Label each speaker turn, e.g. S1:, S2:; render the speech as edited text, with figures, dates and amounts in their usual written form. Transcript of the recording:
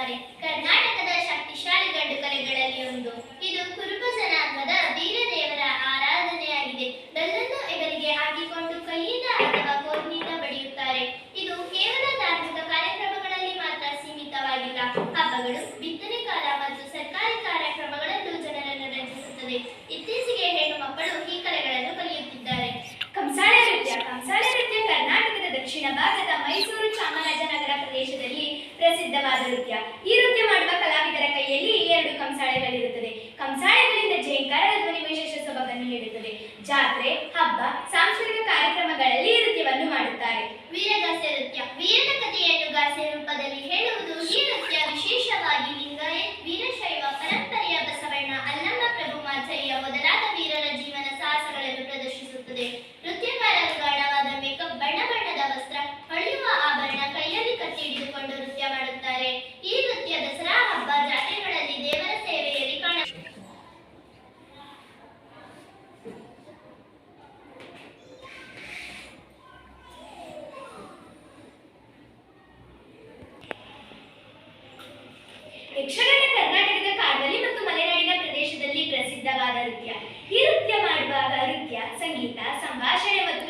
S1: ಮಾಡುತ್ತಾರೆ. ಕರ್ನಾಟಕದ ಶಕ್ತಿಶಾಲಿ ಗಂಡು ಕಲೆಗಳಲ್ಲಿ ಒಂದು. ಇದು ಕುರುಬ ಜನಾಂಗದ ವೀರದೇವರ ಆರಾಧನೆಯಾಗಿದೆ. ಡಲ್ಲನ್ನು ಹೆಗಲಿಗೆ ಹಾಕಿಕೊಂಡು ಕೈಯಿಂದ ಅಥವಾ ಕೋಲಿನಿಂದ ಬಡಿಯುತ್ತಾರೆ. ಇದು ಕೇವಲ ಧಾರ್ಮಿಕ ಕಾರ್ಯಕ್ರಮಗಳಲ್ಲಿ ಮಾತ್ರ ಸೀಮಿತವಾಗಿಲ್ಲ. ಹಬ್ಬಗಳು, ಬಿತ್ತನೆ ಕಾಲ ಮತ್ತು ಸರ್ಕಾರಿ ಕಾರ್ಯಕ್ರಮಗಳಲ್ಲೂ ಜನರನ್ನು ರಂಜಿಸುತ್ತದೆ. ಇತ್ತೀಚೆಗೆ ಹೆಣ್ಣು ಮಕ್ಕಳು ಈ ಕಲೆಗಳನ್ನು ಕಲಿಯುತ್ತಿದ್ದಾರೆ.
S2: ಕಂಸಾಳೆ ನೃತ್ಯ. ಕಂಸಾಳೆ ನೃತ್ಯ ಕರ್ನಾಟಕದ ದಕ್ಷಿಣ ಭಾಗದ ಮೈಸೂರು ಚಾಮರಾಜನಗರ ಪ್ರದೇಶದಲ್ಲಿ ಪ್ರಸಿದ್ಧವಾದ ನೃತ್ಯ. ಈ ನೃತ್ಯ ಮಾಡುವ ಕಲಾವಿದರ ಕೈಯಲ್ಲಿ 2 ಕಂಸಾಳೆಗಳಿರುತ್ತದೆ. ಕಂಸಾಳೆಗಳಿಂದ ಜೇಂಕಾರದ ಧ್ವನಿ ವಿಶೇಷ ಸೊಬಗನ್ನು ನೀಡುತ್ತದೆ. ಜಾತ್ರೆ, ಹಬ್ಬ, ಸಾಂಸ್ಕೃತಿಕ ಕಾರ್ಯಕ್ರಮಗಳಲ್ಲಿ ಈ ನೃತ್ಯವನ್ನು ಮಾಡುತ್ತಾರೆ.
S1: ವೀರಗಾಸೆ ನೃತ್ಯ. ವೀರನ ಕಥೆಯನ್ನು ಗಾಸೆ ರೂಪದಲ್ಲಿ ಹೇಳುವುದು ಈ ನೃತ್ಯ. ವಿಶೇಷವಾಗಿ ಲಿಂಗಾಯತ್, ವೀರಶೈವ ಪರಂಪರೆಯ ಬಸವಣ್ಣ, ಅಲ್ಲಮ್ಮ ಪ್ರಭು ಮಾಚಯ್ಯ ಮೊದಲಾದ ವೀರರ ಜೀವನ ಸಾಹಸಗಳನ್ನು ಪ್ರದರ್ಶಿಸುತ್ತದೆ. ನೃತ್ಯಕಾರರು ಗಾಢವಾದ ಮೇಕಪ್, ಬಣ್ಣ ಬಣ್ಣದ ವಸ್ತ್ರ, ಹೊಳೆಯುವ ಆಭರಣ, ಕೈಯಲ್ಲಿ ಕತ್ತಿ ಹಿಡಿದುಕೊಂಡು ನೃತ್ಯ ಮಾಡುತ್ತಾರೆ. ಈ ನೃತ್ಯ ದಸರಾ ಹಬ್ಬ, ಜಾತ್ರೆಗಳಲ್ಲಿ ದೇವರ ಸೇವೆಯಲ್ಲಿ
S2: ಯಕ್ಷಗಾನ ಕರ್ನಾಟಕದ ಕಾಡಲ್ಲಿ ಮತ್ತು ಮಲೆನಾಡಿನ ಪ್ರದೇಶದಲ್ಲಿ ಪ್ರಸಿದ್ಧವಾದ ನೃತ್ಯ. ಈ ನೃತ್ಯ ಮಾಡುವಾಗ ನೃತ್ಯ, ಸಂಗೀತ, ಸಂಭಾಷಣೆ ಮತ್ತು